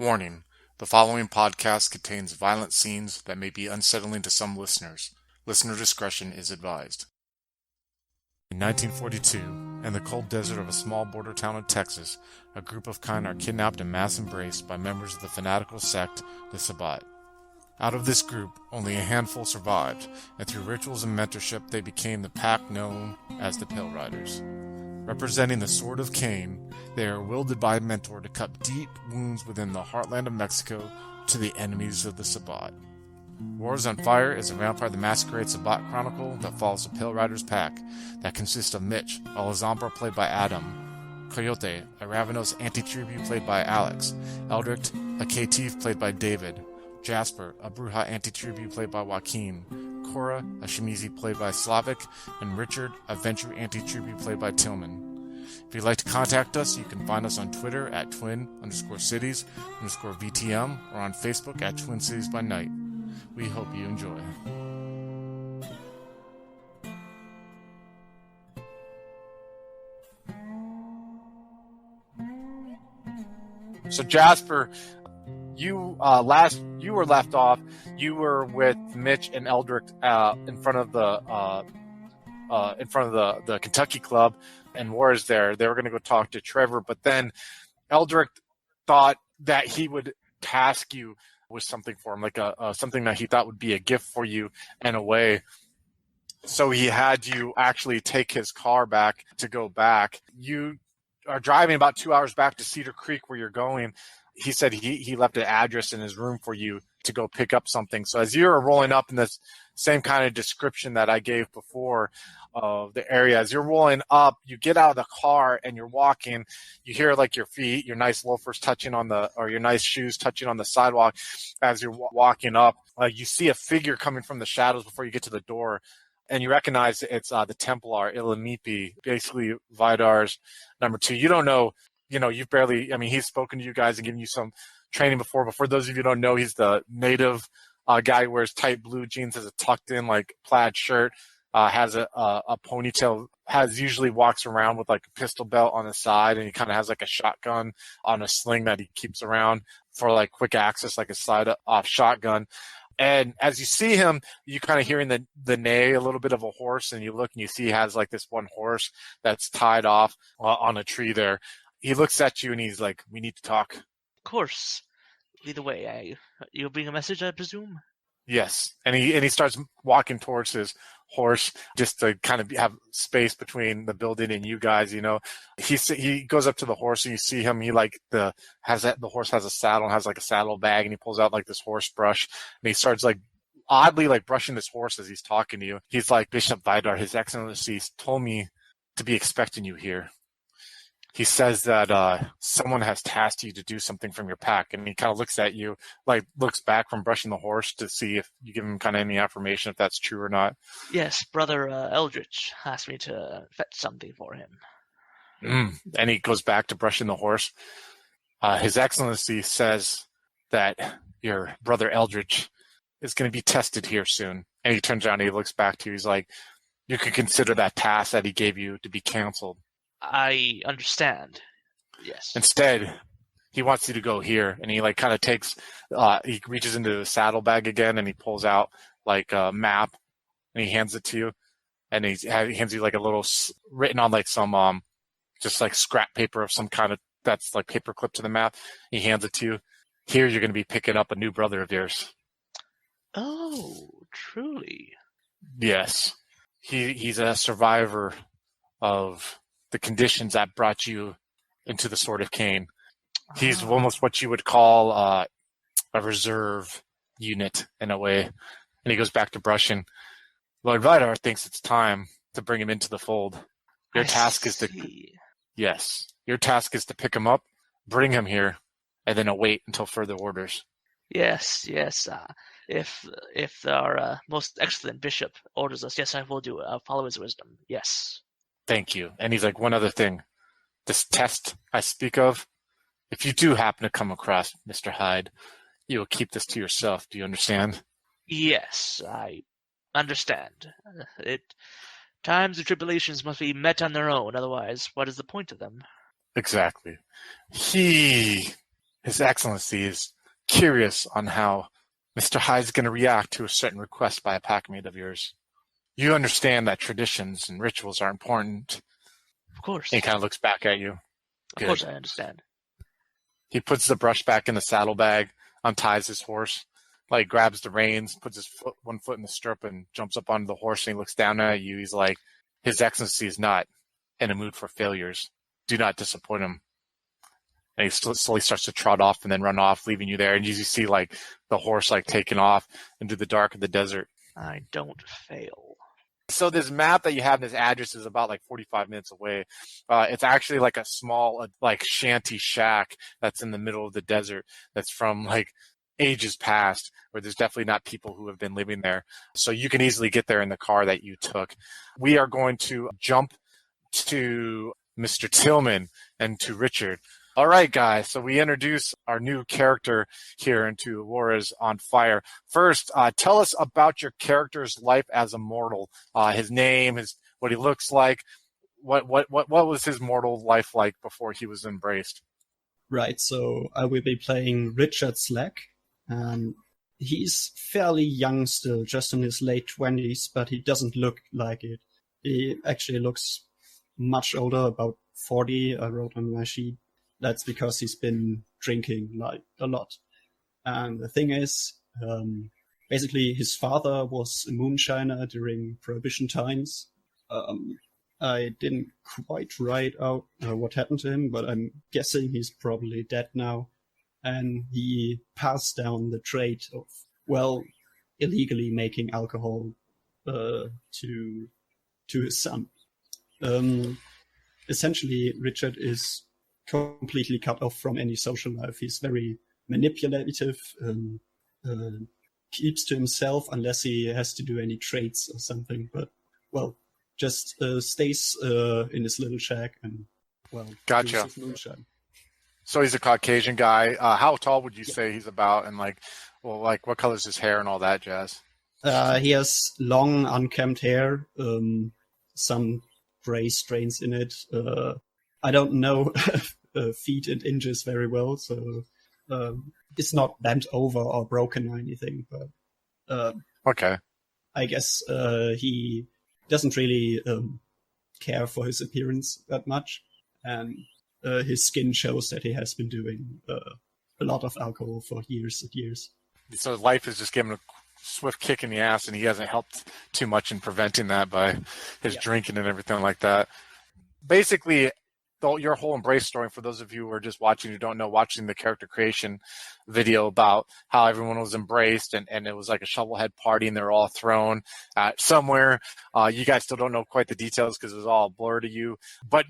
Warning: the following podcast contains violent scenes that may be unsettling to some listeners. Listener discretion is advised. In 1942, in the cold desert of a small border town in Texas, a group of kind are kidnapped and mass embraced by members of the fanatical sect, the Sabbat. Out of this group, only a handful survived, and through rituals and mentorship they became the pack known as the Pale Riders. Representing the Sword of Cain, they are wielded by a mentor to cut deep wounds within the heartland of Mexico to the enemies of the Sabbat. Juarez on Fire is a Vampire the Masquerade Sabbat chronicle that follows the Pale Riders pack that consists of Mitch, a Lazombra played by Adam, Coyote, a Ravenous anti-tribute played by Alex, Eldrick, a Caitiff played by David, Jasper, a Bruja anti-tribute played by Joaquin, Cora, a Shemizi played by Slavic, and Richard, a Ventrue anti-tribute played by Tillman. If you'd like to contact us, you can find us on Twitter at twin_cities_VTM or on Facebook at Twin Cities by Night. We hope you enjoy. So Jasper, you were left off. You were with Mitch and Eldrick in front of the Kentucky club, and Juarez there. They were going to go talk to Trevor, but then Eldrick thought that he would task you with something for him, like something that he thought would be a gift for you in a way. So he had you actually take his car back to go back. You are driving about 2 hours back to Cedar Creek where you're going. He said he left an address in his room for you to go pick up something. So as you're rolling up in this same kind of description that I gave before of the area, as you're rolling up, you get out of the car and you're walking. You hear like your feet, your nice loafers touching on your nice shoes touching on the sidewalk. As you're walking up, you see a figure coming from the shadows before you get to the door. And you recognize it's the Templar, Ilimipi, basically Vidar's number 2. You don't know, you've barely, he's spoken to you guys and given you some training before. But for those of you who don't know, he's the native guy who wears tight blue jeans, has a tucked in like plaid shirt, has a ponytail, usually walks around with like a pistol belt on his side, and he kind of has like a shotgun on a sling that he keeps around for like quick access, like a slide off shotgun. And as you see him, you kind of hearing the neigh a little bit of a horse, and you look and you see he has like this one horse that's tied off on a tree there. He looks at you and he's like, "We need to talk." Of course. Lead the way. You'll bring a message, I presume? Yes. And he starts walking towards his horse just to kind of have space between the building and you guys, He goes up to the horse and you see him. He the horse has a saddle and has like a saddle bag, and he pulls out like this horse brush and he starts like oddly like brushing this horse as he's talking to you. He's like, "Bishop Vidar, His Excellency told me to be expecting you here. He says that someone has tasked you to do something from your pack," and he kind of looks at you, like looks back from brushing the horse to see if you give him kind of any affirmation if that's true or not. Yes, Brother Eldritch asked me to fetch something for him. And he goes back to brushing the horse. His Excellency says that your brother Eldritch is going to be tested here soon. And he turns around and he looks back to you. He's like, "You could consider that task that he gave you to be canceled." I understand. Yes. Instead, he wants you to go here, and he like kind of takes. He reaches into the saddlebag again, and he pulls out like a map, and he hands it to you, and he hands you like a little written on like some just like scrap paper of some kind of that's like paper clipped to the map. He hands it to you. Here, you're going to be picking up a new brother of yours. Oh, truly? Yes, he's a survivor of the conditions that brought you into the Sword of Cain. He's almost what you would call a reserve unit in a way. And he goes back to brushing. Lord Vidar thinks it's time to bring him into the fold. Your task is to pick him up, bring him here, and then await until further orders. Yes. If our most excellent bishop orders us, yes, I will do it. I'll follow his wisdom. Yes. Thank you. And he's like, "One other thing. This test I speak of, if you do happen to come across Mr. Hyde, you will keep this to yourself. Do you understand?" Yes, I understand. Times of tribulations must be met on their own, otherwise what is the point of them? Exactly. He His Excellency is curious on how Mr. Hyde's going to react to a certain request by a packmate of yours. You understand that traditions and rituals are important. Of course. And he kind of looks back at you. Of course I understand. He puts the brush back in the saddlebag, unties his horse, like grabs the reins, puts his one foot in the stirrup and jumps up onto the horse and he looks down at you. He's like, His Excellency is not in a mood for failures. Do not disappoint him. And he slowly starts to trot off and then run off, leaving you there. And you see like the horse like taking off into the dark of the desert. I don't fail. So this map that you have, this address is about like 45 minutes away. It's actually like a small like shanty shack that's in the middle of the desert that's from like ages past, where there's definitely not people who have been living there. So you can easily get there in the car that you took. We are going to jump to Mr. Tillman and to Richard. All right, guys. So we introduce our new character here into Juarez on Fire. First, tell us about your character's life as a mortal. His name, what he looks like. What was his mortal life like before he was embraced? Right. So I will be playing Richard Slack. He's fairly young still, just in his late 20s, but he doesn't look like it. He actually looks much older, about 40. I wrote on my sheet. That's because he's been drinking like a lot. And the thing is, basically his father was a moonshiner during Prohibition times. I didn't quite write out what happened to him, but I'm guessing he's probably dead now. And he passed down the trade of, well, illegally making alcohol to his son. Essentially, Richard is completely cut off from any social life. He's very manipulative, keeps to himself unless he has to do any trades or something. But, well, just stays in his little shack and, well, Gotcha. his moonshine. So he's a Caucasian guy. How tall would you say he's about? And what color's his hair and all that jazz? He has long, unkempt hair, some gray strains in it. I don't know feet and inches very well, so it's not bent over or broken or anything. But okay, I guess he doesn't really care for his appearance that much, and his skin shows that he has been doing a lot of alcohol for years and years. So life is just giving him a swift kick in the ass, and he hasn't helped too much in preventing that by his drinking and everything like that. Basically, your whole embrace story, for those of you who are just watching who don't know, watching the character creation video about how everyone was embraced and it was like a shovelhead party and they were all thrown somewhere. You guys still don't know quite the details because it was all a blur to you. But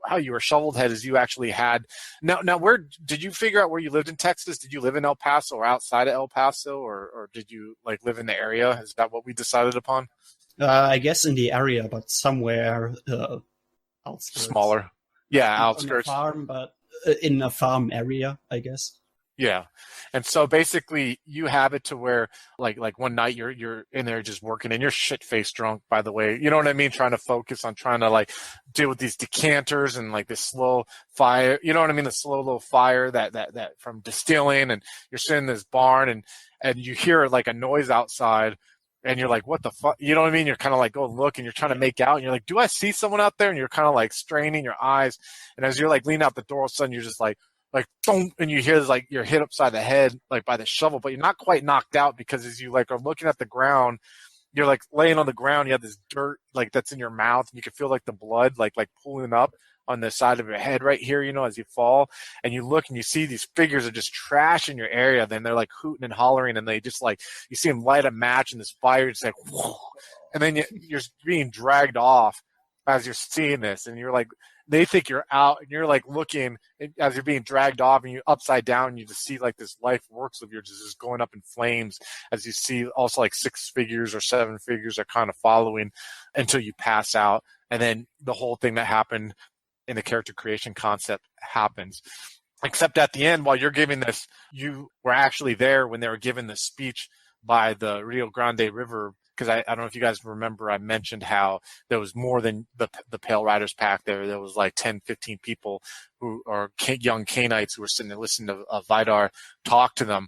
how you were shoveled head is you actually had now where did you figure out where you lived in Texas? Did you live in El Paso or outside of El Paso or did you like live in the area? Is that what we decided upon? I guess in the area, but somewhere outskirts. Smaller. Yeah, outskirts. On a farm, but in a farm area, I guess. Yeah. And so basically you have it to where like one night you're in there just working and you're shit-faced drunk, by the way. You know what I mean? Trying to focus on trying to like deal with these decanters and like this slow fire. You know what I mean? The slow little fire that from distilling, and you're sitting in this barn and you hear like a noise outside. And you're like, what the fuck? You know what I mean? You're kind of like, go look, and you're trying to make out. And you're like, do I see someone out there? And you're kind of like straining your eyes. And as you're like leaning out the door, all of a sudden you're just like, boom, and you hear like you're hit upside the head, like by the shovel, but you're not quite knocked out because as you like are looking at the ground, you're like laying on the ground. You have this dirt like that's in your mouth, and you can feel like the blood like pulling up on the side of your head right here, you know, as you fall. And you look and you see these figures are just trashing your area. Then they're like hooting and hollering, and they just like, you see them light a match and this fire just like, whoa. And then you're being dragged off as you're seeing this, and you're like, they think you're out, and you're like looking as you're being dragged off, and you upside down, and you just see like this life works of yours just going up in flames as you see also like 6 figures or 7 figures are kind of following until you pass out. And then the whole thing that happened in the character creation concept happens. Except at the end, while you're giving this, you were actually there when they were giving the speech by the Rio Grande River because I don't know if you guys remember, I mentioned how there was more than the Pale Riders pack there. There was like 10, 15 people who are young Cainites who were sitting there listening to Vidar talk to them.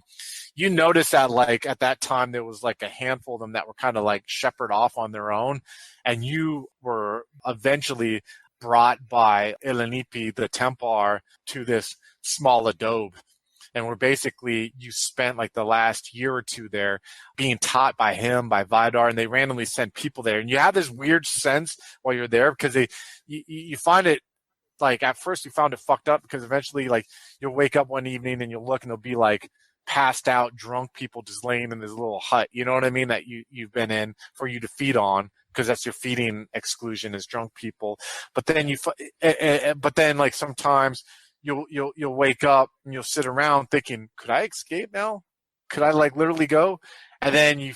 You notice that like at that time there was like a handful of them that were kind of like shepherded off on their own, and you were eventually brought by Elenipi, the Templar, to this small adobe. And where basically you spent like the last year or two there being taught by him, by Vidar, and they randomly send people there. And you have this weird sense while you're there because you find it, like at first you found it fucked up because eventually like you'll wake up one evening and you'll look and there'll be like passed out drunk people just laying in this little hut, you know what I mean, that you've been in for you to feed on, because that's your feeding exclusion is drunk people. But then like sometimes you'll wake up and you'll sit around thinking, could I escape now? Could I like literally go? And then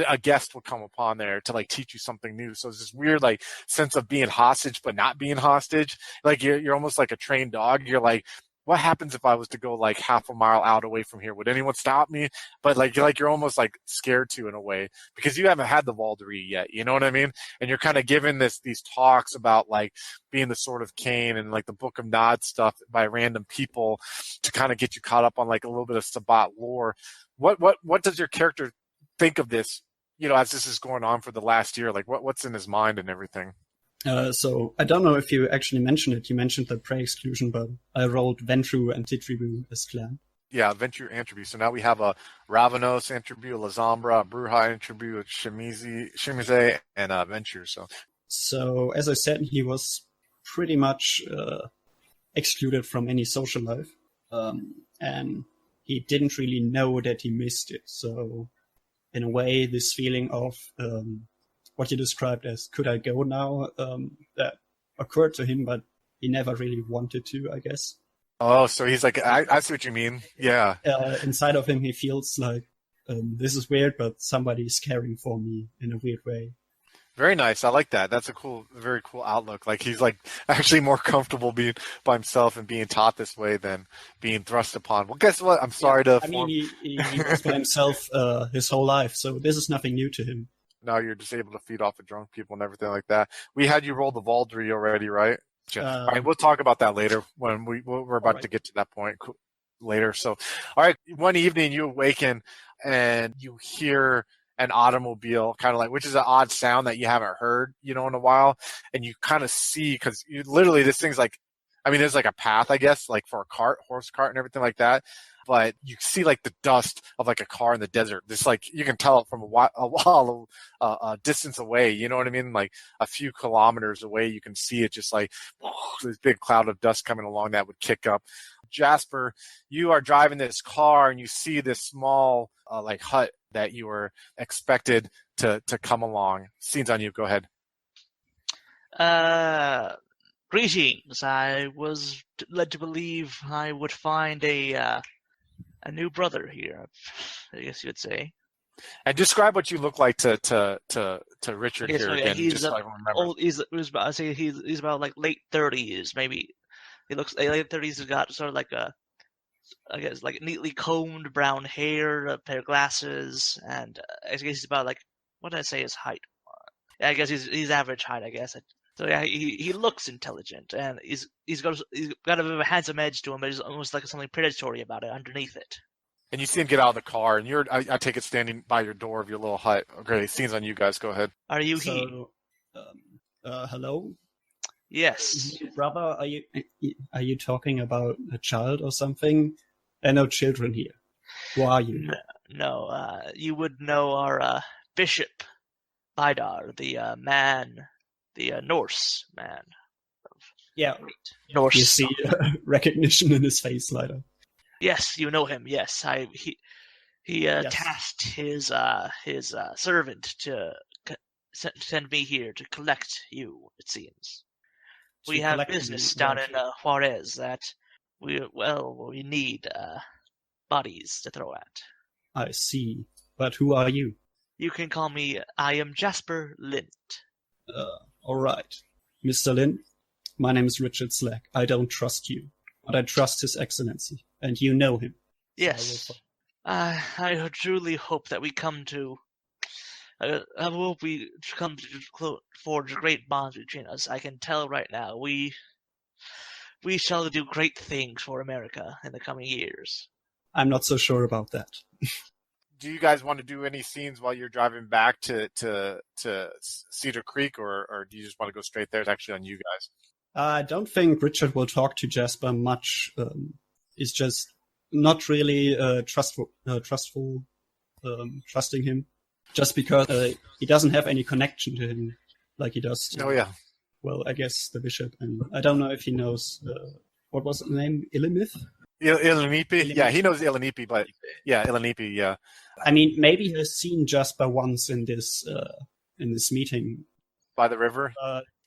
a guest will come upon there to like teach you something new. So it's this weird like sense of being hostage but not being hostage. Like you're almost like a trained dog. You're like, what happens if I was to go like half a mile out away from here? Would anyone stop me? But you're almost like scared to in a way because you haven't had the Valkyrie yet. You know what I mean? And you're kind of given these talks about like being the Sword of Cain and like the Book of Nod stuff by random people to kind of get you caught up on like a little bit of Sabbat lore. What does your character think of this? You know, as this is going on for the last year, like what's in his mind and everything. So I don't know if you actually mentioned it. You mentioned the prey exclusion, but I rolled Ventru and Titribu as clan. Yeah, Ventru and Tribu. So now we have a Ravanos Antribu, a Lazambra, a Bruja Antribu, a Shimize, and Ventru. So as I said, he was pretty much excluded from any social life, and he didn't really know that he missed it. So in a way, this feeling of what you described as "could I go now?" that occurred to him, but he never really wanted to, I guess. Oh, so he's like, I see what you mean. Yeah. Inside of him, he feels like this is weird, but somebody's caring for me in a weird way. Very nice. I like that. That's very cool outlook. Like he's like actually more comfortable being by himself and being taught this way than being thrust upon. Well, guess what? I'm sorry to. I mean, he was by himself his whole life, so this is nothing new to him. Now you're just able to feed off of drunk people and everything like that. We had you roll the Valdry already, right? All right, we'll talk about that later when we're about to get to that point later. So, all right, one evening you awaken and you hear an automobile, kind of like, which is an odd sound that you haven't heard, in a while. And you kind of see, because literally this thing's like, I mean, there's like a path, I guess, like for a horse cart and everything like that. But you see like the dust of like a car in the desert. This like, you can tell it from a distance away, you know what I mean? Like a few kilometers away, you can see it just like this big cloud of dust coming along that would kick up. Jasper, you are driving this car and you see this small like hut that you were expected to come along. Scene's on you. Go ahead. Greetings. I was led to believe I would find a new brother here, I guess you would say. And describe what you look like to Richard here again. He's he's about like late 30s, maybe. He looks late 30s. He's got sort of like I guess like neatly combed brown hair, a pair of glasses, and I guess he's about like, what did I say his height? I guess he's average height, I guess. So yeah, he looks intelligent, and he's got a bit of a handsome edge to him, but there's almost like something predatory about it underneath it. And you see him get out of the car, and I take it standing by your door of your little hut. Okay, scene's on you guys. Go ahead. Are you hello? Yes. Brother, are you talking about a child or something? There are no children here. Who are you? No, you would know our bishop, Vidar, the Norse man. Yeah, Norse. You see recognition in his face, later. Yes, you know him. Yes, he tasked his servant to send me here to collect you. It seems we have business down in Juarez that we need bodies to throw at. I see. But who are you? You can call me. I am Jasper Lint. All right, Mr. Lint. My name is Richard Slack. I don't trust you, but I trust His Excellency, and you know him. Yes. I truly hope that we come to I hope we come to forge great bonds between us. I can tell right now, we shall do great things for America in the coming years. I'm not so sure about that. Do you guys want to do any scenes while you're driving back to Cedar Creek, or do you just want to go straight there? It's actually on you guys. I don't think Richard will talk to Jasper much. He's just not really trusting him, just because he doesn't have any connection to him like he does to, Oh, yeah. well, I guess the bishop. And I don't know if he knows, what was the name? Illimith? Ilinipi? Yeah, he knows Ilinipi, but yeah, Ilinipi, yeah. I mean, maybe he has seen Jasper once in this meeting. By the river?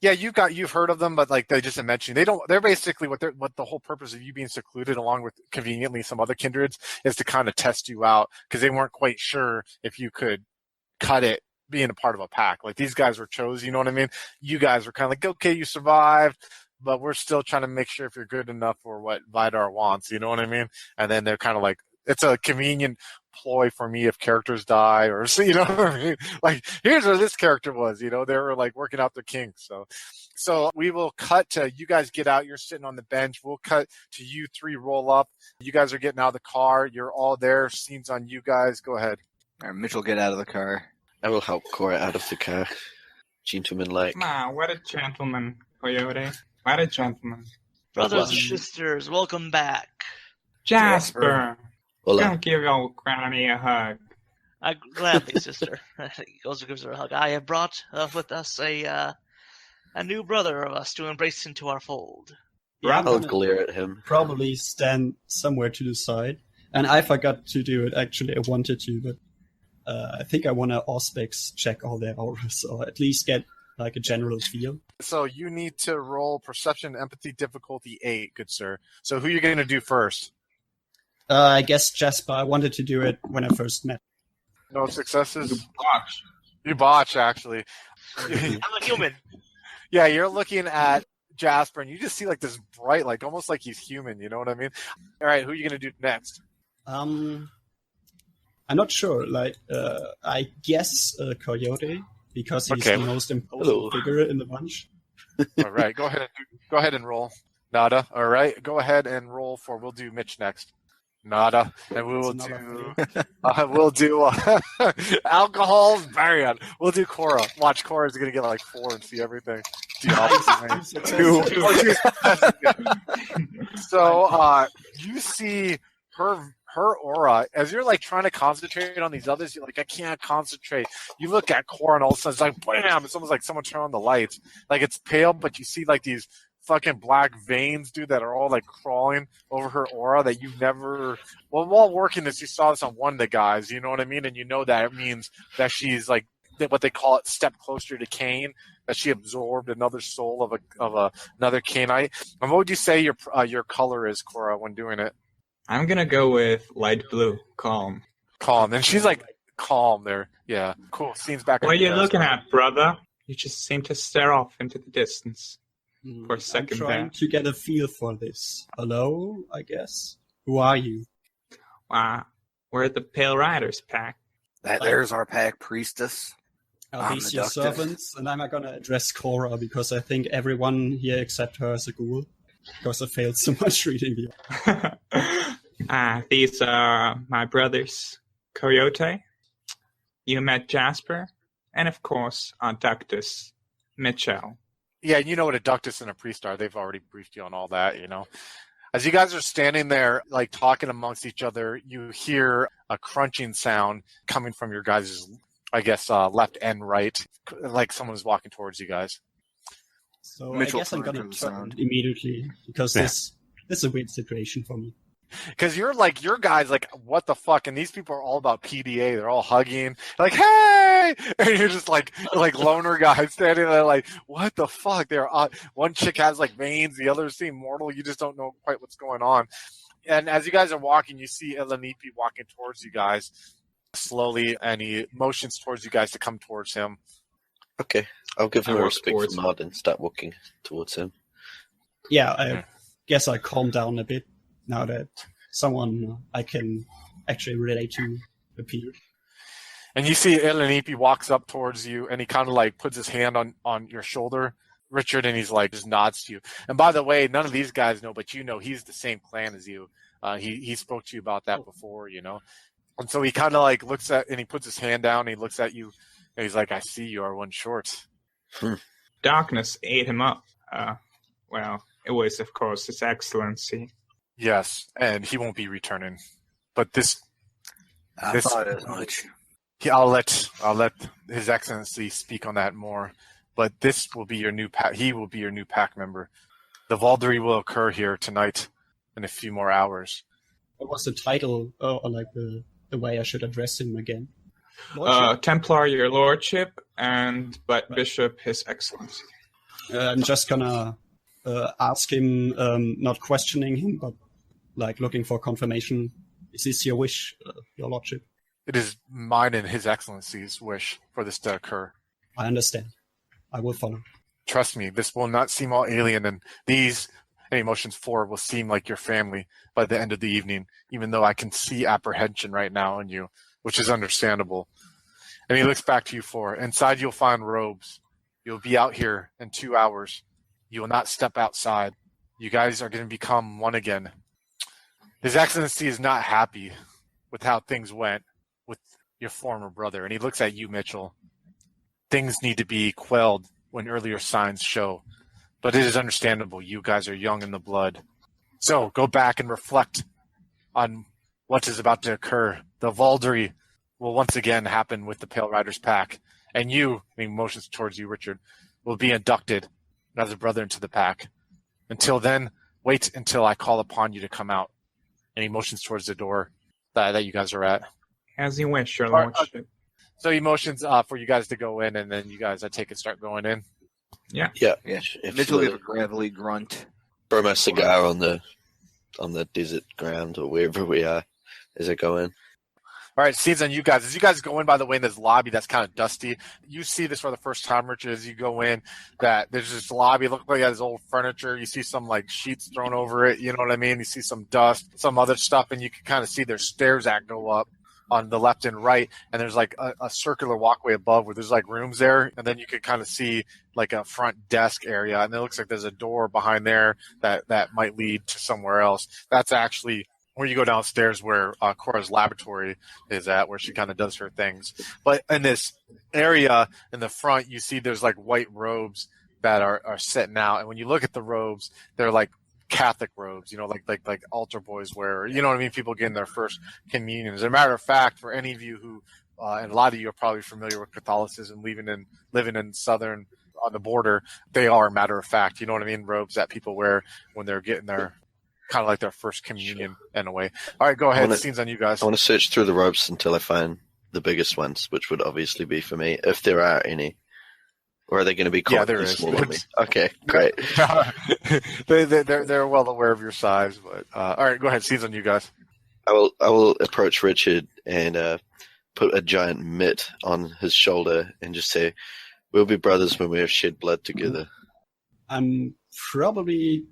Yeah, you've heard of them, but like they just mentioned, they're basically what the whole purpose of you being secluded, along with conveniently some other kindreds, is to kind of test you out, because they weren't quite sure if you could cut it being a part of a pack. Like, these guys were chosen, you know what I mean? You guys were kind of like, okay, you survived, but we're still trying to make sure if you're good enough for what Vidar wants, you know what I mean? And then they're kind of like, it's a convenient ploy for me if characters die, or, you know what I mean? Like, here's where this character was, you know, they were like working out their kinks. So we will cut to you guys get out. You're sitting on the bench. We'll cut to you three roll up. You guys are getting out of the car. You're all there. Scene's on you guys. Go ahead. All right, Mitchell, get out of the car. I will help Cora out of the car. Gentleman-like. What a gentleman, Coyote. What a gentleman. Brothers and sisters, welcome back. Jasper! Hola. Come give old Granny a hug. Gladly, sister. He also gives her a hug. I have brought with us a new brother of us to embrace into our fold. Yeah, I'll glare at him. Probably stand somewhere to the side. And I forgot to do it, actually. I wanted to, but I think I want to Auspex check all their auras, or at least get like a general feel. So you need to roll Perception, Empathy, Difficulty 8, good sir. So who are you going to do first? I guess Jasper. I wanted to do it when I first met. No successes? Watch. You botch, actually. I'm a human. Yeah, you're looking at Jasper, and you just see like this bright, like almost like he's human, you know what I mean? All right, who are you going to do next? I'm not sure. Like, I guess Coyote, because he's Okay. the most imposing figure in the bunch. All right, go ahead and roll. Nada. All right, go ahead and roll for. We'll do Mitch next. Nada, and we will do alcohol's bad. We'll do Cora. Watch, Cora's gonna get like 4 and see everything. The opposite, man. So you see her aura as you're like trying to concentrate on these others. You're like, I can't concentrate. You look at Cora, and all of a sudden it's like, bam! It's almost like someone turned on the lights. Like, it's pale, but you see like these fucking black veins, dude, that are all like crawling over her aura that you've never. Well, while working this, you saw this on one of the guys. You know what I mean? And you know that it means that she's like what they call it, step closer to Cain. That she absorbed another soul of another Cainite. And what would you say your color is, Cora, when doing it? I'm gonna go with light blue. Calm. Calm. And she's like calm there. Yeah. Cool. Scene's back. What are you looking at, brother? You just seem to stare off into the distance. For a second I'm trying there. to get a feel for this. Hello, I guess. Who are you? We're the Pale Riders pack. There's our pack priestess. Are these your Undeductive. servants? And I'm not gonna address Cora because I think everyone here except her is a ghoul. Because I failed so much reading the. These are my brothers, Coyote. You met Jasper, and of course, our Ductus, Mitchell. Yeah, you know what a ductus and a priest are. They've already briefed you on all that, you know. As you guys are standing there, like talking amongst each other, you hear a crunching sound coming from your guys' I guess, left and right, like someone is walking towards you guys. So Mitchell I guess I'm going to turns turn around. immediately, because this is a weird situation for me. Because you're like, your guys, like, what the fuck? And these people are all about PDA. They're all hugging, like, hey! And you're just like loner guys standing there, like, what the fuck? They're one chick has like veins, the others seem mortal. You just don't know quite what's going on. And as you guys are walking, you see Elenipi walking towards you guys slowly, and he motions towards you guys to come towards him. Okay, I'll give him I a walk respectful towards him. nod and start walking towards him. Yeah, I guess I calm down a bit now that someone I can actually relate to appeared. And you see Elenipi walks up towards you, and he kind of like puts his hand on your shoulder, Richard, and he's like just nods to you. And by the way, none of these guys know, but you know he's the same clan as you. He spoke to you about that before, you know. And so he kind of like looks at, and he puts his hand down, and he looks at you, and he's like, "I see you are one short." Darkness ate him up. Well, it was, of course, His Excellency. Yes, and he won't be returning. But I thought as much. I'll let His Excellency speak on that more. But this will be your new pack. He will be your new pack member. The Valkyrie will occur here tonight in a few more hours. What was the title, or like the way I should address him again? Templar, your lordship, but Bishop, His Excellency. I'm just gonna ask him, not questioning him, but like looking for confirmation. Is this your wish, your lordship? It is mine and His Excellency's wish for this to occur. I understand. I will follow. Trust me, this will not seem all alien, and these emotions 4 will seem like your family by the end of the evening, even though I can see apprehension right now in you, which is understandable. And he looks back to you 4. Inside you'll find robes. You'll be out here in 2 hours. You will not step outside. You guys are going to become one again. His Excellency is not happy with how things went with your former brother. And he looks at you, Mitchell. Things need to be quelled when earlier signs show. But it is understandable. You guys are young in the blood. So go back and reflect on what is about to occur. The Valkyrie will once again happen with the Pale Riders pack. And you, being motions towards you, Richard, will be inducted as a brother into the pack. Until then, wait until I call upon you to come out. And he motions towards the door that you guys are at. As you wish, your lordship. So he motions for you guys to go in, and then you guys, I take it, start going in. Yeah. If Mitchell gives a gravelly grunt. burn my cigar on the desert ground or wherever we are as I go in. All right, scenes on you guys. As you guys go in, by the way, in this lobby that's kind of dusty, you see this for the first time, Richard, as you go in, that there's this lobby, look like it has old furniture. You see some, like, sheets thrown over it, you know what I mean? You see some dust, some other stuff, and you can kind of see there's stairs that go up on the left and right, and there's, like, a circular walkway above where there's, like, rooms there, and then you can kind of see, like, a front desk area, and it looks like there's a door behind there that might lead to somewhere else. That's actually where you go downstairs where Cora's laboratory is at, where she kind of does her things. But in this area in the front, you see there's like white robes that are sitting out. And when you look at the robes, they're like Catholic robes, you know, like altar boys wear, you know what I mean? People getting their first communion. As a matter of fact, for any of you who, and a lot of you are probably familiar with Catholicism, living in southern on the border, they are, matter of fact, you know what I mean? Robes that people wear when they're getting their kind of like their first communion in a way. All right, go ahead. The scene's on you guys. I want to search through the ropes until I find the biggest ones, which would obviously be for me, if there are any. Or are they going to be there is. small on me? Okay, great. They're well aware of your size, but all right, go ahead. Scene's on you guys. I will approach Richard and put a giant mitt on his shoulder and just say, "We'll be brothers when we have shed blood together." I'm probably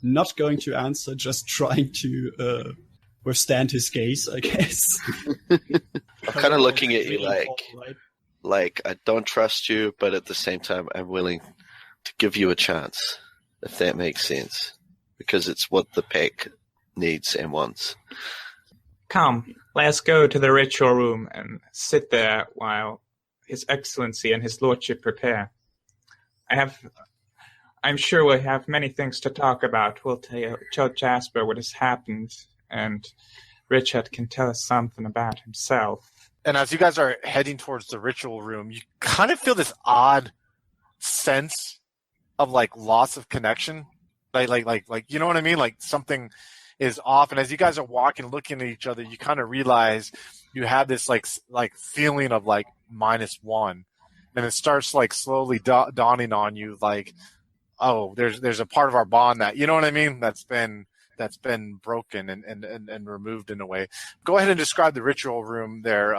not going to answer, just trying to withstand his gaze, I guess. I'm kind of looking at you like I don't trust you, but at the same time, I'm willing to give you a chance, if that makes sense, because it's what the pack needs and wants. Come, let's go to the ritual room and sit there while His Excellency and His Lordship prepare. I'm sure we'll have many things to talk about. We'll tell Jasper what has happened, and Richard can tell us something about himself. And as you guys are heading towards the ritual room, you kind of feel this odd sense of like loss of connection, like you know what I mean? Like something is off. And as you guys are walking, looking at each other, you kind of realize you have this like feeling of like -1, and it starts like slowly dawning on you, like, oh, there's a part of our bond that, you know what I mean, that's been broken and removed in a way. Go ahead and describe the ritual room there,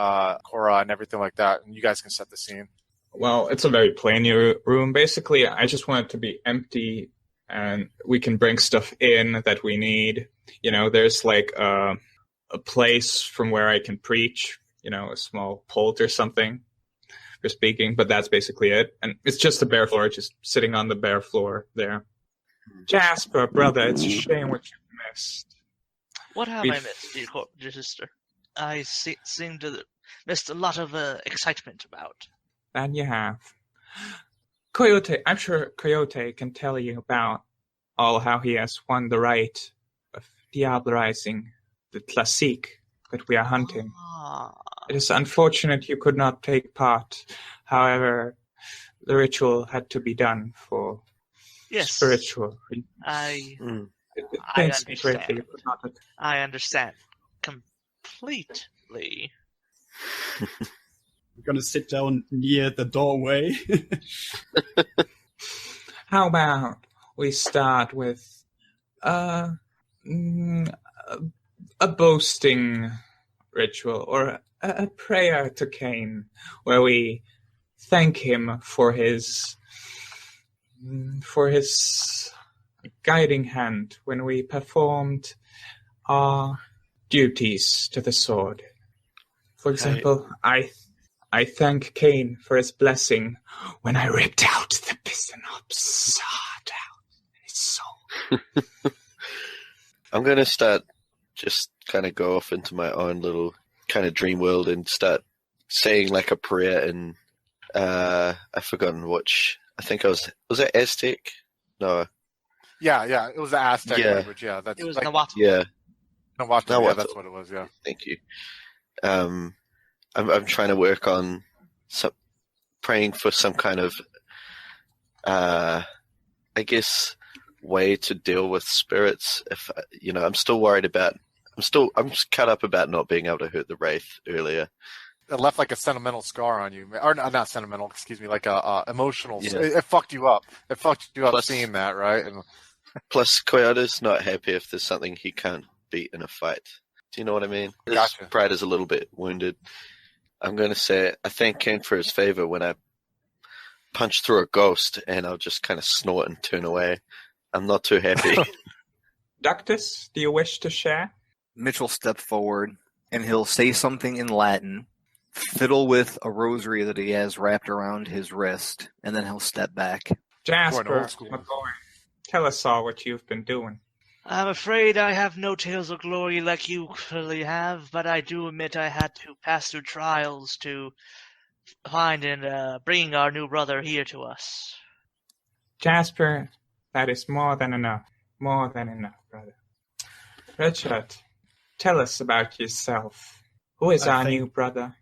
Cora, and everything like that, and you guys can set the scene. Well, it's a very plain room. Basically, I just want it to be empty, and we can bring stuff in that we need. You know, there's like a place from where I can preach a small pult or something for speaking, but that's basically it. And it's just the bare floor, just sitting on the bare floor there. Jasper, brother, it's a shame what you missed. What have I missed, dear sister? I seem to have missed a lot of excitement about. And you have. Coyote, I'm sure Coyote can tell you about how he has won the right of diablerizing the classique that we are hunting. It is unfortunate you could not take part. However, the ritual had to be done for spiritual reasons. I understand. I understand completely. I'm gonna sit down near the doorway. How about we start with a boasting ritual or a prayer to Cain, where we thank him for his guiding hand when we performed our duties to the sword. For example, I thank Cain for his blessing when I ripped out the piston heart out his soul. I'm going to start just kind of go off into my own little kind of dream world and start saying like a prayer in, I've forgotten which, I think was it Aztec? No. Yeah, it was the Aztec language, yeah. It was like, Nahuatl. Yeah. Nahuatl, yeah, that's what it was, yeah. Thank you. I'm trying to work on praying for some kind of, I guess, way to deal with spirits. If I'm still worried about. I'm cut up about not being able to hurt the wraith earlier. It left like a sentimental scar on you, or not sentimental. Excuse me, like a emotional. Yeah. It fucked you up. It fucked you up Plus- seeing that, right? And Plus, Coyote's not happy if there's something he can't beat in a fight. Do you know what I mean? His Gotcha. pride is a little bit wounded. I'm going to say I thank Cain for his favor when I punch through a ghost, and I'll just kind of snort and turn away. I'm not too happy. Ductus, do you wish to share? Mitchell stepped forward, and he'll say something in Latin, fiddle with a rosary that he has wrapped around his wrist, and then he'll step back. Jasper, old school. McCoy, tell us all what you've been doing. I'm afraid I have no tales of glory like you clearly have, but I do admit I had to pass through trials to find and bring our new brother here to us. Jasper, that is more than enough. More than enough, brother. Richard, tell us about yourself. Who is our new brother?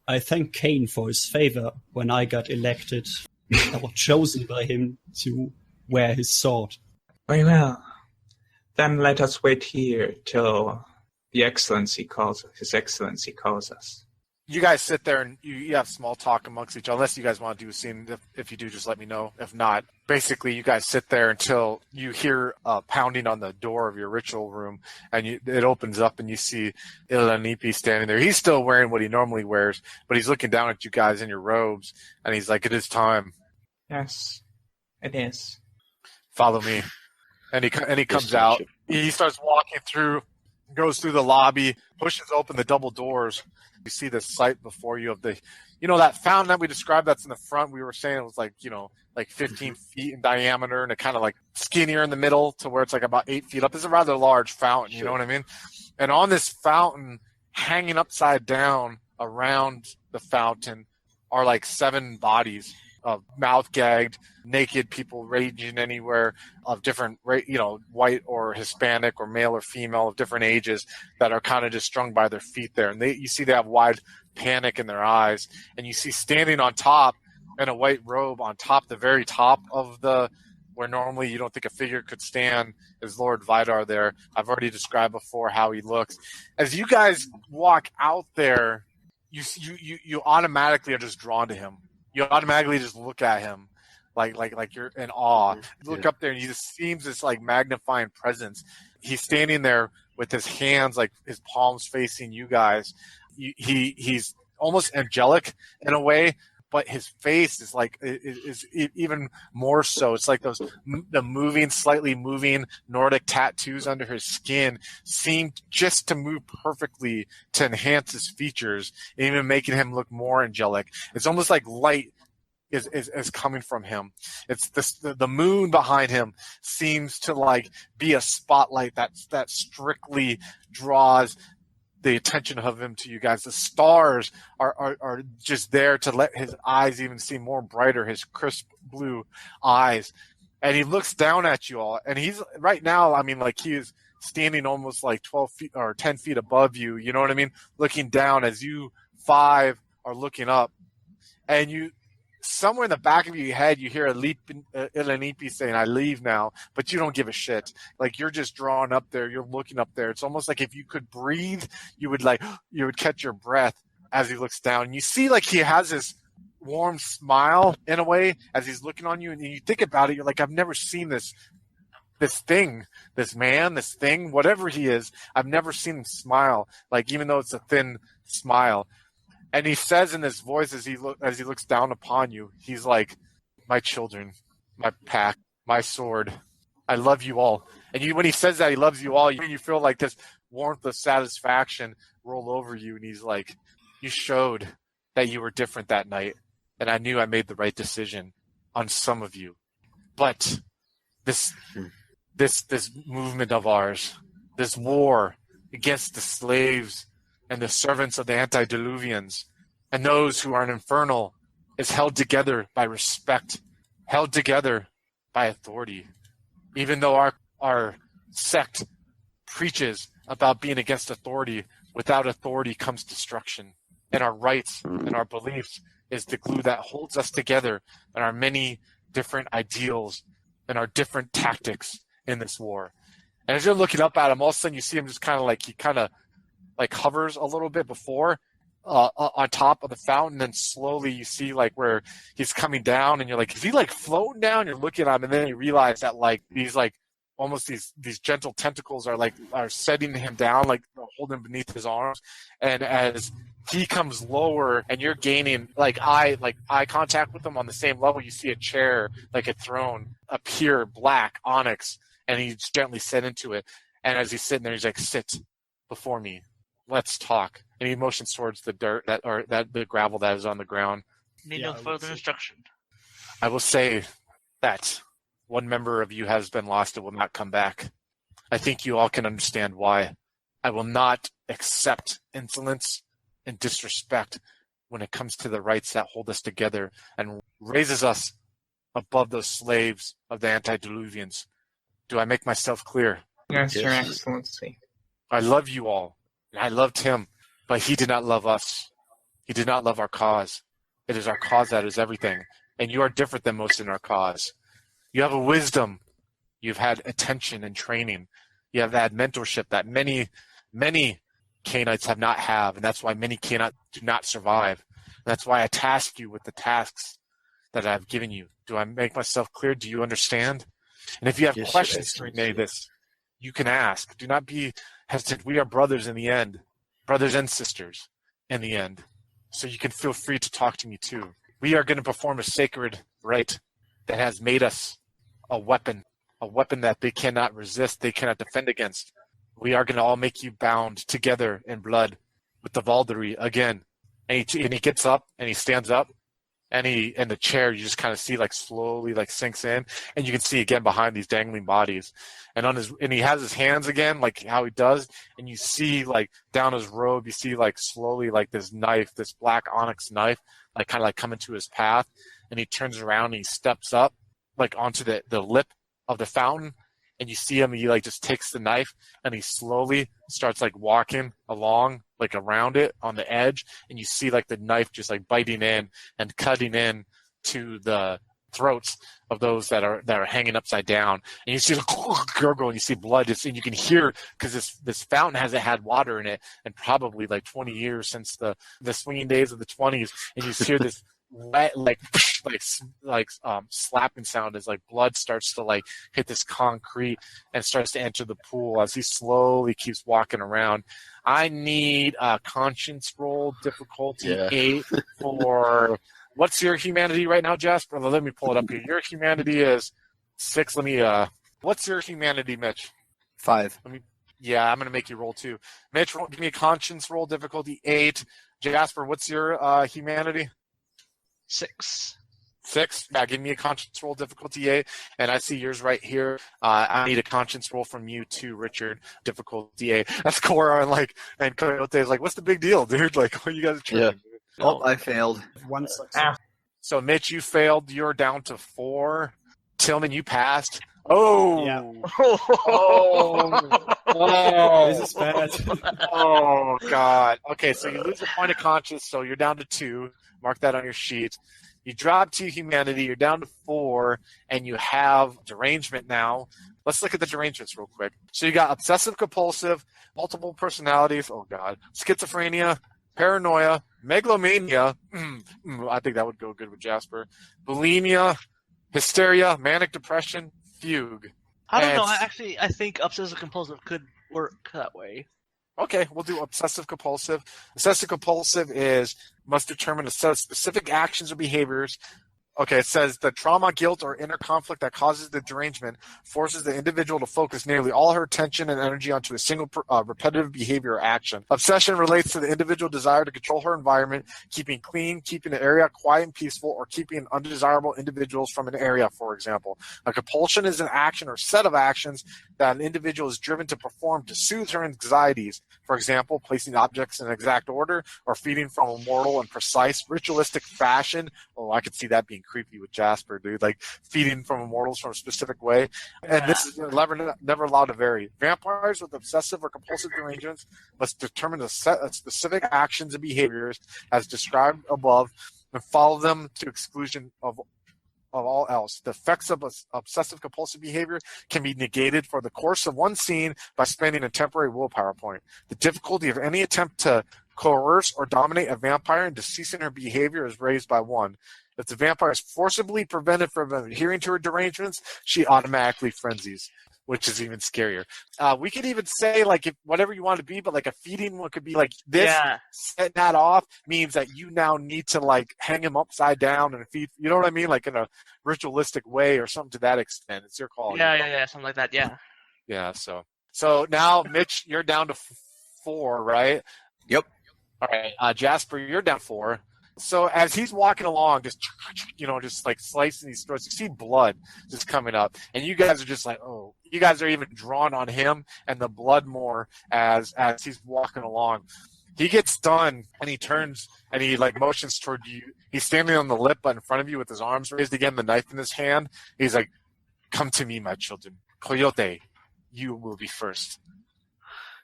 I thank Cain for his favor when I got elected or chosen by him to wear his sword. Very well. Then let us wait here till His Excellency calls us. you guys sit there and you have small talk amongst each other, unless you guys want to do a scene. If you do, just let me know. If not, basically you guys sit there until you hear pounding on the door of your ritual room, and it opens up and you see Ilanipi standing there. He's still wearing what he normally wears, but he's looking down at you guys in your robes, and he's like, "It is time. Yes, it is. Follow me." And he comes out. He starts walking through, goes through the lobby, pushes open the double doors. You see the sight before you of that fountain that we described that's in the front. We were saying it was like 15 feet in diameter and a kind of like skinnier in the middle to where it's like about 8 feet up. It's a rather large fountain, you know what I mean? And on this fountain, hanging upside down around the fountain are like 7 bodies of mouth gagged, naked people ranging anywhere of different, white or Hispanic or male or female of different ages that are kind of just strung by their feet there. And you see they have wide panic in their eyes. And you see standing on top in a white robe on top, the very top of where normally you don't think a figure could stand, is Lord Vidar there. I've already described before how he looks. As you guys walk out there, you automatically are just drawn to him. You automatically just look at him like you're in awe. You look up there and he just seems this like magnifying presence. He's standing there with his hands, like his palms facing you guys. He's almost angelic in a way, but his face is like is even more so. It's like the slightly moving Nordic tattoos under his skin seem just to move perfectly to enhance his features, and even making him look more angelic. It's almost like light is coming from him. It's the moon behind him seems to like be a spotlight that strictly draws the attention of him to you guys. The stars are just there to let his eyes even seem more brighter, his crisp blue eyes. And he looks down at you all, and he's right now, I mean, like he is standing almost like 12 feet or 10 feet above you, you know what I mean? Looking down as you 5 are looking up, and you somewhere in the back of your head, you hear Ilanipi saying, "I leave now," but you don't give a shit. Like you're just drawn up there. You're looking up there. It's almost like if you could breathe, you would catch your breath as he looks down. And you see like he has this warm smile in a way as he's looking on you. And you think about it, you're like, I've never seen this thing, this man, this thing, whatever he is. I've never seen him smile. Like even though it's a thin smile. And he says in his voice as he looks down upon you, he's like, "My children, my pack, my sword, I love you all." And when he says that he loves you all, you feel like this warmth of satisfaction roll over you. And he's like, "You showed that you were different that night, and I knew I made the right decision on some of you. But this movement of ours, this war against the slaves and the servants of the antediluvians, and those who are infernal, is held together by respect, held together by authority. Even though our sect preaches about being against authority, without authority comes destruction. And our rights and our beliefs is the glue that holds us together, and our many different ideals and our different tactics in this war." And as you're looking up at him, all of a sudden you see him just kind of hovers a little bit before on top of the fountain, and slowly you see like where he's coming down, and you're like, is he like floating down? You're looking at him, and then you realize that like these like almost these gentle tentacles are setting him down, like holding beneath his arms. And as he comes lower and you're gaining eye contact with him on the same level, you see a chair, like a throne, appear, black onyx, and he's gently set into it. And as he's sitting there, he's like, "Sit before me. Let's talk." And he motions towards the dirt the gravel that is on the ground. Need no further instruction. "I will say that one member of you has been lost and will not come back. I think you all can understand why. I will not accept insolence and disrespect when it comes to the rights that hold us together and raises us above those slaves of the antediluvians. Do I make myself clear?" Yes, Your Excellency. "I love you all, and I loved him, but he did not love us. He did not love our cause. It is our cause that is everything, and you are different than most in our cause. You have a wisdom. You've had attention and training. You have had mentorship that many, many Cainites have not have, and that's why many Cainites do not survive. And that's why I task you with the tasks that I've given you. Do I make myself clear? Do you understand? And if you have questions to relay this, you can ask. Do not be hesitant. We are brothers in the end, brothers and sisters in the end. So you can feel free to talk to me too. We are going to perform a sacred rite that has made us a weapon that they cannot resist, they cannot defend against. We are going to all make you bound together in blood with the Valkyrie again." And he gets up and he stands up, and the chair you just kind of see like slowly like sinks in, and you can see again behind these dangling bodies, and he has his hands again like how he does, and you see like down his robe you see like slowly like this knife, this black onyx knife, like kind of like coming to his path, and he turns around and he steps up like onto the lip of the fountain, and you see him, he like just takes the knife and he slowly starts like walking along like around it on the edge, and you see like the knife just like biting in and cutting in to the throats of those that are hanging upside down, and you see the gurgle, and you see blood, and you can hear, because this fountain hasn't had water in it in probably like 20 years since the swinging days of the 20s, and you hear this wet slapping sound as like blood starts to like hit this concrete and starts to enter the pool as he slowly keeps walking around. I need a conscience roll difficulty 8 for What's your humanity right now, Jasper? Let me pull it up here. Your humanity is 6. What's your humanity, Mitch? 5. I'm going to make you roll 2. Mitch, give me a conscience roll, difficulty 8. Jasper, what's your humanity? 6. 6? Yeah, give me a conscience roll, difficulty 8. And I see yours right here. I need a conscience roll from you too, Richard, difficulty 8. That's Cora and Coyote is like, what's the big deal, dude? Like, what are you guys trying to do? Oh, I failed. 1 success. So, Mitch, you failed. You're down to 4. Tillman, you passed. Oh. Yeah. Oh. This is bad. Oh, God. Okay, so you lose a point of conscience, so you're down to 2. Mark that on your sheet. You drop 2 humanity, you're down to 4, and you have derangement now. Let's look at the derangements real quick. So you got obsessive-compulsive, multiple personalities, oh, God, schizophrenia, paranoia, megalomania, I think that would go good with Jasper, bulimia, hysteria, manic depression, fugue. I don't know. I think obsessive compulsive could work that way. Okay, we'll do obsessive-compulsive. Obsessive-compulsive must determine a set of specific actions or behaviors. Okay, it says the trauma, guilt, or inner conflict that causes the derangement forces the individual to focus nearly all her attention and energy onto a single repetitive behavior or action. Obsession relates to the individual desire to control her environment, keeping clean, keeping the area quiet and peaceful, or keeping undesirable individuals from an area, for example. A compulsion is an action or set of actions that an individual is driven to perform to soothe her anxieties. For example, placing objects in exact order or feeding from a mortal and precise ritualistic fashion. Oh, I could see that being creepy with Jasper, dude. Like feeding from immortals from a specific way. And this is never allowed to vary. Vampires with obsessive or compulsive derangements must determine a set of specific actions and behaviors as described above and follow them to exclusion of all else. The effects of obsessive compulsive behavior can be negated for the course of one scene by spending a temporary willpower point. The difficulty of any attempt to coerce or dominate a vampire into ceasing her behavior is raised by 1. If the vampire is forcibly prevented from adhering to her derangements, she automatically frenzies, which is even scarier. We could even say, like, if whatever you want to be, but like a feeding one could be like this. Yeah. Setting that off means that you now need to like hang him upside down and feed. You know what I mean? Like in a ritualistic way or something to that extent. It's your call. Yeah, something like that. Yeah. Yeah. So now, Mitch, you're down to 4, right? Yep. All right. Jasper, you're down 4. So as he's walking along, just like slicing these throats, you see blood just coming up, and you guys are just like, oh, you guys are even drawn on him and the blood more as he's walking along. He gets done and he turns and he like motions toward you. He's standing on the lip in front of you with his arms raised again, the knife in his hand. He's like, "Come to me, my children. Coyote, you will be first."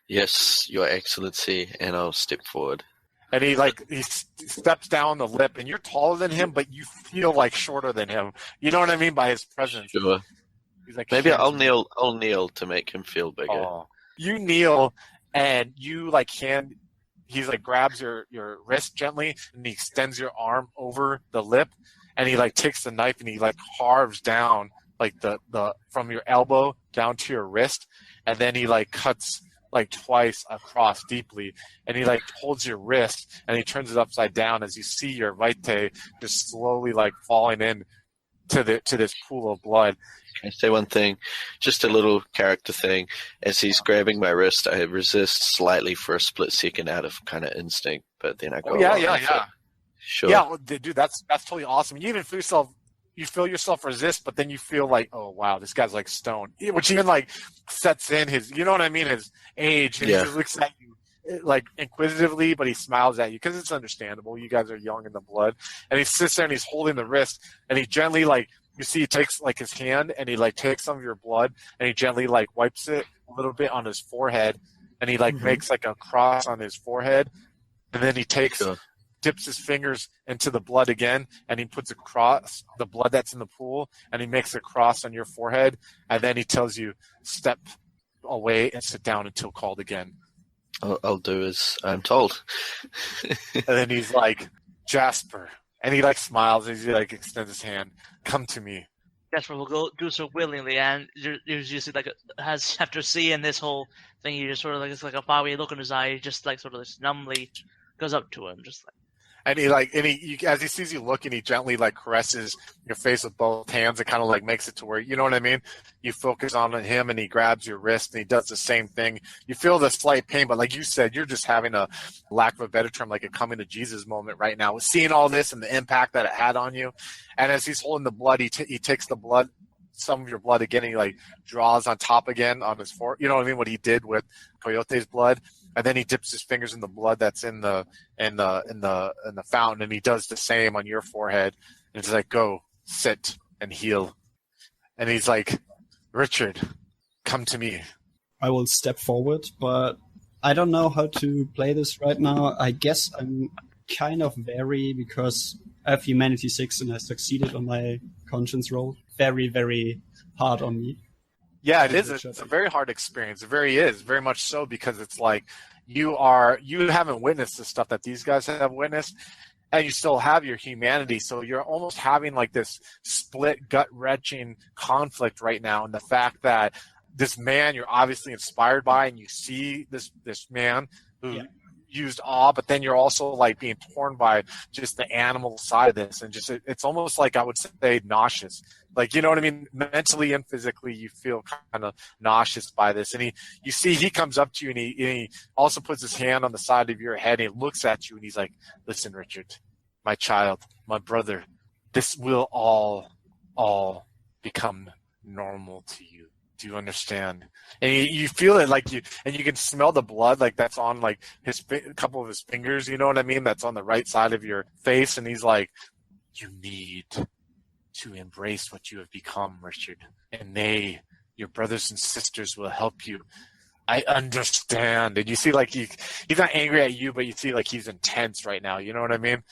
Yes, Your Excellency, and I'll step forward. And he steps down the lip, and you're taller than him, but you feel like shorter than him. You know what I mean by his presence. Sure. He's like, maybe I'll kneel. I'll kneel to make him feel bigger. Oh. You kneel, and you like hand. He's like grabs your wrist gently, and he extends your arm over the lip, and he like takes the knife and he like carves down like the from your elbow down to your wrist, and then he like cuts like twice across deeply, and he like holds your wrist and he turns it upside down as you see your vitae just slowly like falling in to this pool of blood. Can I say one thing? Just a little character thing. As he's grabbing my wrist, I resist slightly for a split second out of kind of instinct, but then I go, yeah. Sure. Yeah, well, dude, that's totally awesome. You even feel yourself resist, but then you feel like, oh wow, this guy's like stoned, which even like sets in his, you know what I mean, his age, and he just looks at you like inquisitively, but he smiles at you because it's understandable. You guys are young in the blood, and he sits there and he's holding the wrist, and he gently like, you see, he takes like his hand and he like takes some of your blood and he gently like wipes it a little bit on his forehead, and he like makes like a cross on his forehead, and then he takes. Dips his fingers into the blood again, and he puts across the blood that's in the pool, and he makes a cross on your forehead, and then he tells you, step away and sit down until called again. I'll do as I'm told. And then he's like, Jasper, and he like smiles as he like extends his hand, come to me. Jasper will go do so willingly, and there's usually like after seeing this whole thing, he just sort of like, it's like a foggy look in his eye, he just like sort of like numbly goes up to him, just like. And as he sees you looking, he gently like caresses your face with both hands and kind of like makes it to where, you know what I mean? You focus on him and he grabs your wrist and he does the same thing. You feel the slight pain, but like you said, you're just having a lack of a better term, like a coming to Jesus moment right now, seeing all this and the impact that it had on you. And as he's holding the blood, he takes the blood, some of your blood again, and he like draws on top again on his forehead. You know what I mean? What he did with Coyote's blood. And then he dips his fingers in the blood that's in the fountain, and he does the same on your forehead. And he's like, "Go, sit, and heal." And he's like, "Richard, come to me." I will step forward, but I don't know how to play this right now. I guess I'm kind of wary because I have Humanity 6 and I succeeded on my conscience roll. Very, very hard on me. Yeah, it is. It's a very hard experience. It very much so, because it's like you haven't witnessed the stuff that these guys have witnessed, and you still have your humanity. So you're almost having like this split, gut-wrenching conflict right now, and the fact that this man you're obviously inspired by, and you see this man who used awe, but then you're also like being torn by just the animal side of this, and just it's almost like, I would say, nauseous. Like, you know what I mean? Mentally and physically, you feel kind of nauseous by this. And he comes up to you, and he also puts his hand on the side of your head, and he looks at you, and he's like, "Listen, Richard, my child, my brother, this will all become normal to you. Do you understand?" And you feel it, like you can smell the blood, like that's on like a couple of his fingers. You know what I mean? That's on the right side of your face. And he's like, "You need to embrace what you have become, Richard, and your brothers and sisters, will help you. I understand." And you see, like he's not angry at you, but you see like he's intense right now. You know what I mean?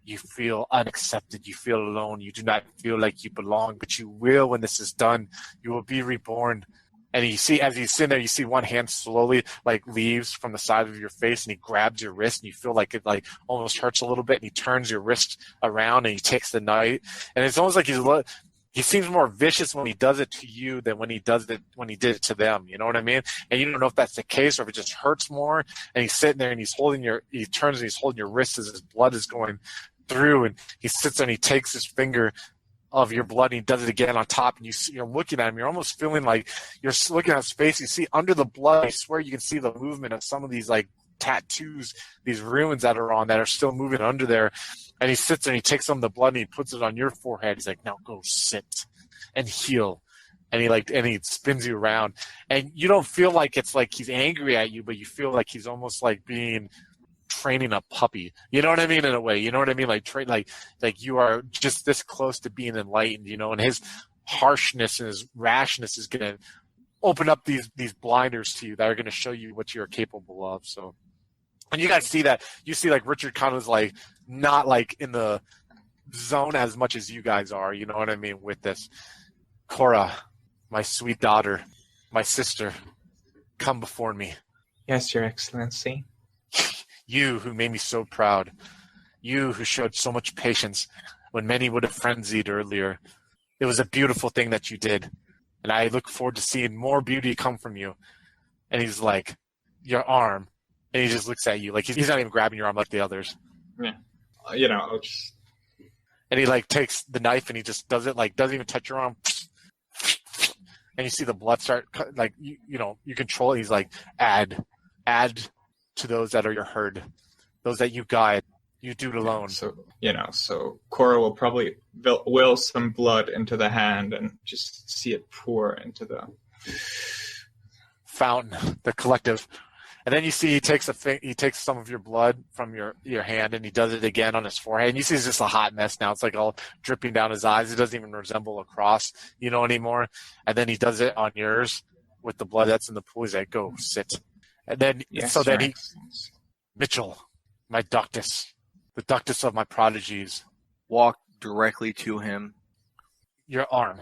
You feel unaccepted. You feel alone. You do not feel like you belong, but you will when this is done. You will be reborn. And you see, as he's sitting there, you see one hand slowly like leaves from the side of your face, and he grabs your wrist, and you feel like it like almost hurts a little bit, and he turns your wrist around, and he takes the knife, and it's almost like he seems more vicious when he does it to you than when he did it to them. You know what I mean? And you don't know if that's the case or if it just hurts more. And he's sitting there, and he turns and he's holding your wrist as his blood is going through, and he sits there and he takes his finger of your blood, and he does it again on top, and you're looking at him. You're almost feeling like you're looking at his face. You see under the blood, I swear you can see the movement of some of these like tattoos, these runes that are still moving under there. And he sits there and he takes some of the blood and he puts it on your forehead. He's like, "Now go sit and heal." And he spins you around, and you don't feel like it's like he's angry at you, but you feel like he's almost like training a puppy. You know what I mean? In a way, you know what I mean? Like you are just this close to being enlightened, you know, and his harshness and his rashness is going to open up these blinders to you that are going to show you what you're capable of. So, and you guys see that, you see like Richard kind of is like not like in the zone as much as you guys are, you know what I mean, with this. "Cora, my sweet daughter, my sister, come before me." Yes, Your Excellency. "You who made me so proud. You who showed so much patience when many would have frenzied earlier. It was a beautiful thing that you did, and I look forward to seeing more beauty come from you." And he's like, "Your arm." And he just looks at you like he's not even grabbing your arm like the others. Yeah. I'll just... And he like takes the knife and he just does it, like doesn't even touch your arm. And you see the blood start, like, you control it. He's like, add to those that are your herd, those that you guide. You do it alone. So Cora will probably will some blood into the hand and just see it pour into the fountain, the collective. And then you see he takes some of your blood from your hand, and he does it again on his forehead. And you see it's just a hot mess now. It's like all dripping down his eyes. It doesn't even resemble a cross, anymore. And then he does it on yours with the blood that's in the pool. He's like, "Go sit." And then Mitchell, my ductus, the ductus of my prodigies, walk directly to him. Your arm.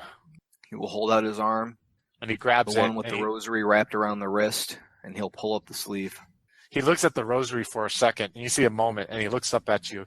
He will hold out his arm, and he grabs the one with the rosary wrapped around the wrist. And he'll pull up the sleeve. He looks at the rosary for a second, and you see a moment, and he looks up at you,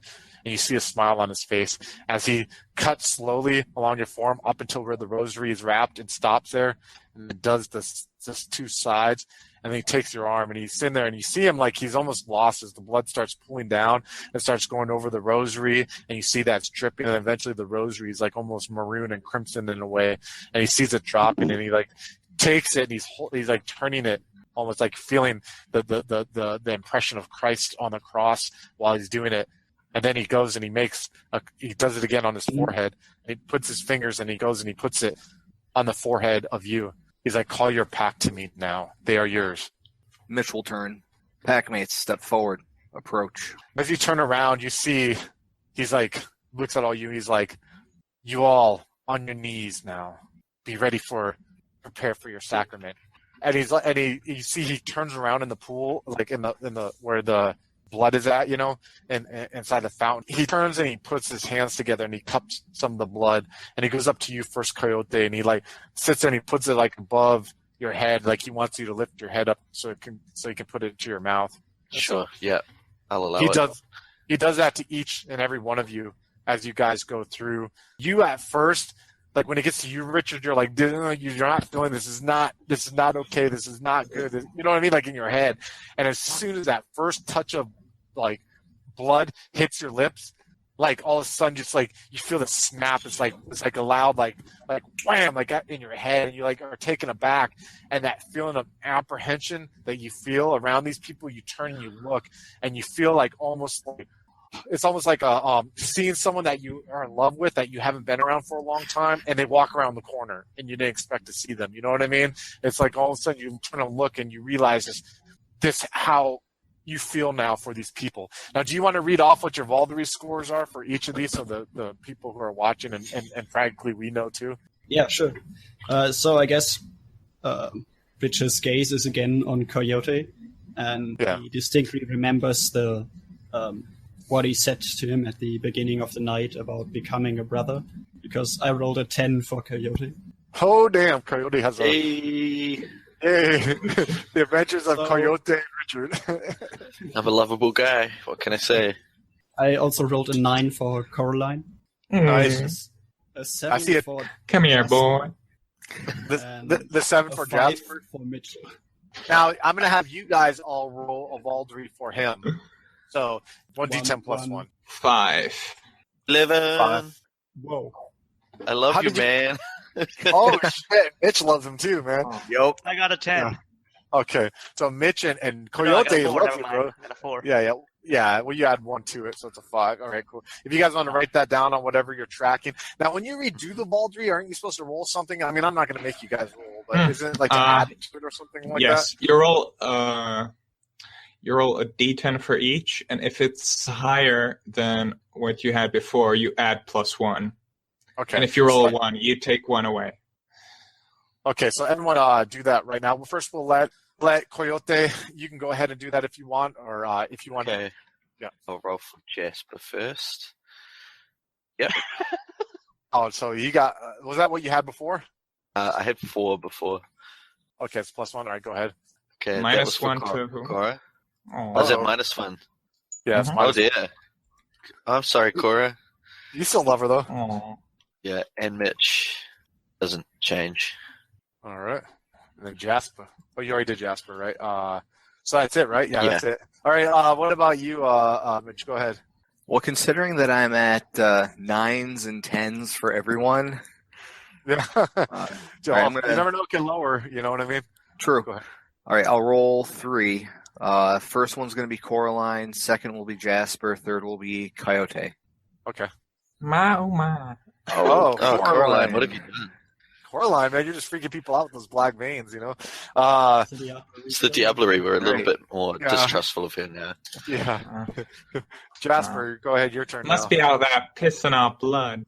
and you see a smile on his face as he cuts slowly along your forearm up until where the rosary is wrapped and stops there, and it does this two sides, and then he takes your arm, and he's sitting there, and you see him like he's almost lost as the blood starts pooling down and starts going over the rosary, and you see that's dripping, and eventually the rosary is like almost maroon and crimson in a way, and he sees it dropping, and he like takes it, and he's like turning it, almost like feeling the impression of Christ on the cross while he's doing it. And then he goes and he does it again on his forehead. He puts his fingers and he goes and he puts it on the forehead of you. He's like, call your pack to me now. They are yours. Mitch will turn. Packmates step forward. Approach. As you turn around, you see he's like, looks at all you. He's like, you all on your knees now. Be ready prepare for your sacrament. And you see he turns around in the pool, like in the where the blood is at, and inside the fountain. He turns and he puts his hands together and he cups some of the blood, and he goes up to you first, Coyote, and he like sits there and he puts it like above your head, like he wants you to lift your head up so you can put it into your mouth. Sure, yeah, I'll allow it. He does that to each and every one of you as you guys go through. You at first, like when it gets to you, Richard, you're like, you're not feeling this is not okay. This is not good. You know what I mean? Like in your head. And as soon as that first touch of like blood hits your lips, like all of a sudden just like you feel the snap. It's like a loud like wham, like in your head, and you like are taken aback, and that feeling of apprehension that you feel around these people, you turn and you look, and you feel like it's almost like seeing someone that you are in love with that you haven't been around for a long time, and they walk around the corner and you didn't expect to see them. You know what I mean? It's like all of a sudden you turn and look and you realize this how you feel now for these people. Now, do you want to read off what your Valdery scores are for each of these so the people who are watching and frankly we know too? Yeah, sure. So I guess Richard's gaze is again on Coyote, and he distinctly remembers what he said to him at the beginning of the night about becoming a brother, because I rolled a 10 for Coyote. Oh, damn. Coyote has Hey. The Adventures of Coyote and Richard. I'm a lovable guy. What can I say? I also rolled a 9 for Coraline. Nice. A 7 I see it. for Come here, boy. The 7 for Jasper. For Mitch. Now, I'm going to have you guys all roll a Valdery for him. So 1d10 plus 1. 5. 11. 5. Whoa. I love you, man. Oh, shit. Mitch loves him too, man. Yup. I got a 10. Yeah. Okay. So Mitch and No, I got Coyote a 4, loves you, never bro. mind. I got a 4. Yeah. Well, you add 1 to it, so it's a 5. All right, cool. If you guys want to write that down on whatever you're tracking. Now, when you redo the Valdery, aren't you supposed to roll something? I mean, I'm not going to make you guys roll, but isn't it like to add to it or something like that? Yes, you roll a d10 for each, and if it's higher than what you had before, you add +1. Okay. And if you roll a 1, you take 1 away. Okay, so everyone do that right now. Well, first we'll let Coyote, you can go ahead and do that if you want, or if you want to. Okay. Yeah. I'll roll for Jasper first. Yep. Oh, so you got, was that what you had before? I had 4 before. Okay, it's +1. All right, go ahead. Okay. that Minus was for 1 to who? Cora. Oh. Was it -1? Yeah, it's Mhm. Oh minus. dear. I'm sorry, Cora. You still love her, though. Oh. Yeah, and Mitch doesn't change. All right. And then Jasper. Oh, you already did Jasper, right? So that's it, right? Yeah, that's it. All right, what about you, Mitch? Go ahead. Well, considering that I'm at 9s and 10s for everyone, Yeah. all right, I'm You gonna- never know, it can lower. You know what I mean? True. Go ahead. All right, I'll roll 3. First one's going to be Coraline. Second will be Jasper. Third will be Coyote. Okay. My, oh my. Oh, Coraline, what have you done? Coraline, man, you're just freaking people out with those black veins, you know? It's the Diablerie. We're a little Right. bit more Yeah. distrustful of him now. Yeah. Jasper, go ahead, your turn Must now. be all that pissing out blood.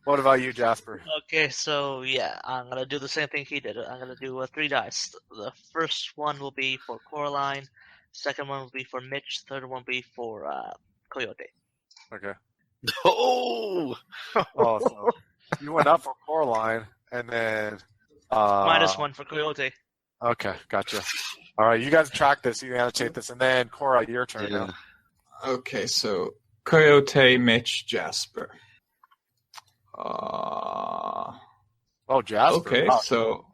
What about you, Jasper? Okay, so yeah, I'm gonna do the same thing he did. I'm gonna do 3 dice. The first one will be for Coraline, second one will be for Mitch, third one will be for Coyote. Okay. Oh! Oh, so you went up for Coraline, and then... -1 for Coyote. Okay, gotcha. All right, you guys track this, you annotate this, and then Cora, your turn Yeah. now. Okay, so Coyote, Mitch, Jasper. Oh, Jasper. Okay, Wow. so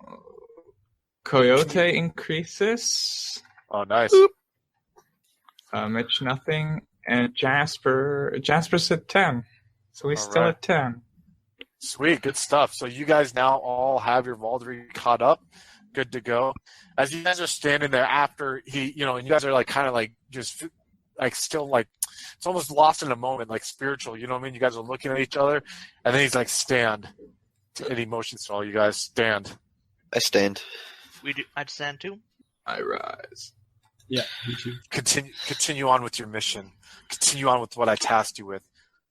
Coyote increases. Oh, nice. Mitch nothing. And Jasper's at 10. So he's still at 10. Sweet, good stuff. So you guys now all have your Valkyrie caught up, good to go. As you guys are standing there after he, and you guys are like kind of like just like still like it's almost lost in a moment, like spiritual. You know what I mean? You guys are looking at each other, and then he's like, "Stand." Any motions to all you guys? Stand. I stand. I'd stand too. I rise. Yeah, me too. Continue on with your mission. Continue on with what I tasked you with.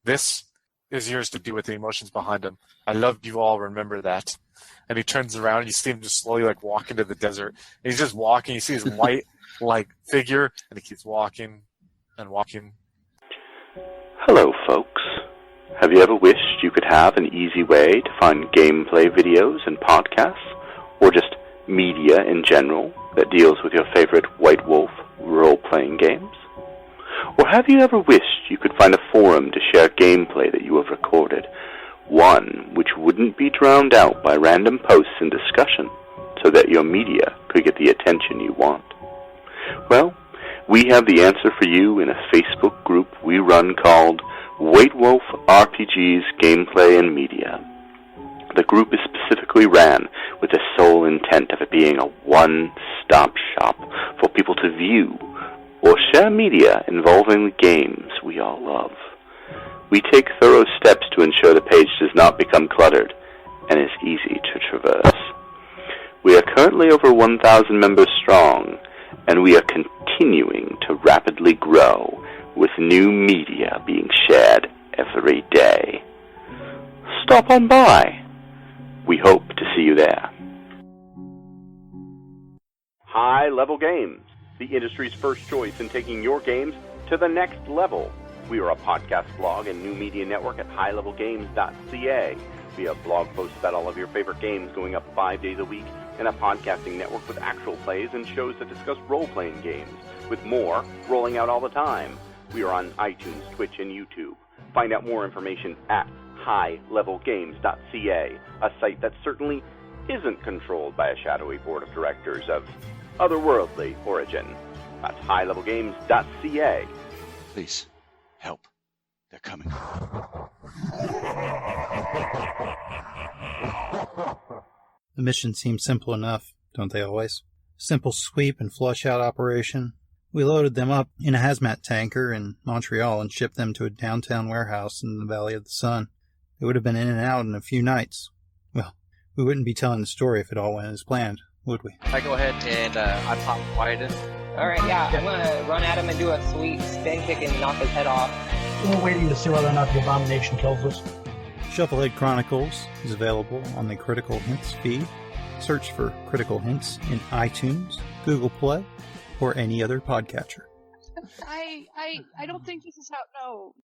This is yours to do with the emotions behind him. I loved you all. Remember that. And he turns around and you see him just slowly like walk into the desert. And he's just walking. You see his white like figure, and he keeps walking and walking. Hello, folks. Have you ever wished you could have an easy way to find gameplay videos and podcasts, or just media in general that deals with your favorite White Wolf role-playing games? Or have you ever wished you could find a forum to share gameplay that you have recorded, one which wouldn't be drowned out by random posts and discussion, so that your media could get the attention you want? Well, we have the answer for you in a Facebook group we run called White Wolf RPGs Gameplay and Media. The group is specifically ran with the sole intent of it being a one-stop shop for people to view or share media involving the games we all love. We take thorough steps to ensure the page does not become cluttered and is easy to traverse. We are currently over 1,000 members strong, and we are continuing to rapidly grow with new media being shared every day. Stop on by. We hope to see you there. High Level Games, the industry's first choice in taking your games to the next level. We are a podcast blog and new media network at highlevelgames.ca. We have blog posts about all of your favorite games going up 5 days a week, and a podcasting network with actual plays and shows that discuss role-playing games, with more rolling out all the time. We are on iTunes, Twitch, and YouTube. Find out more information at highlevelgames.ca, a site that certainly isn't controlled by a shadowy board of directors of otherworldly origin. That's highlevelgames.ca. Please, help. They're coming. The mission seems simple enough, don't they always? Simple sweep and flush out operation. We loaded them up in a hazmat tanker in Montreal and shipped them to a downtown warehouse in the Valley of the Sun. They would have been in and out in a few nights. Well, we wouldn't be telling the story if it all went as planned, would we? I go ahead and I pop Wyatt. Alright, yeah, I'm gonna run at him and do a sweet spin kick and knock his head off. We're waiting to see whether or not the abomination kills us. Shufflehead Chronicles is available on the Critical Hints feed. Search for Critical Hints in iTunes, Google Play, or any other podcatcher. I don't think this is how. No.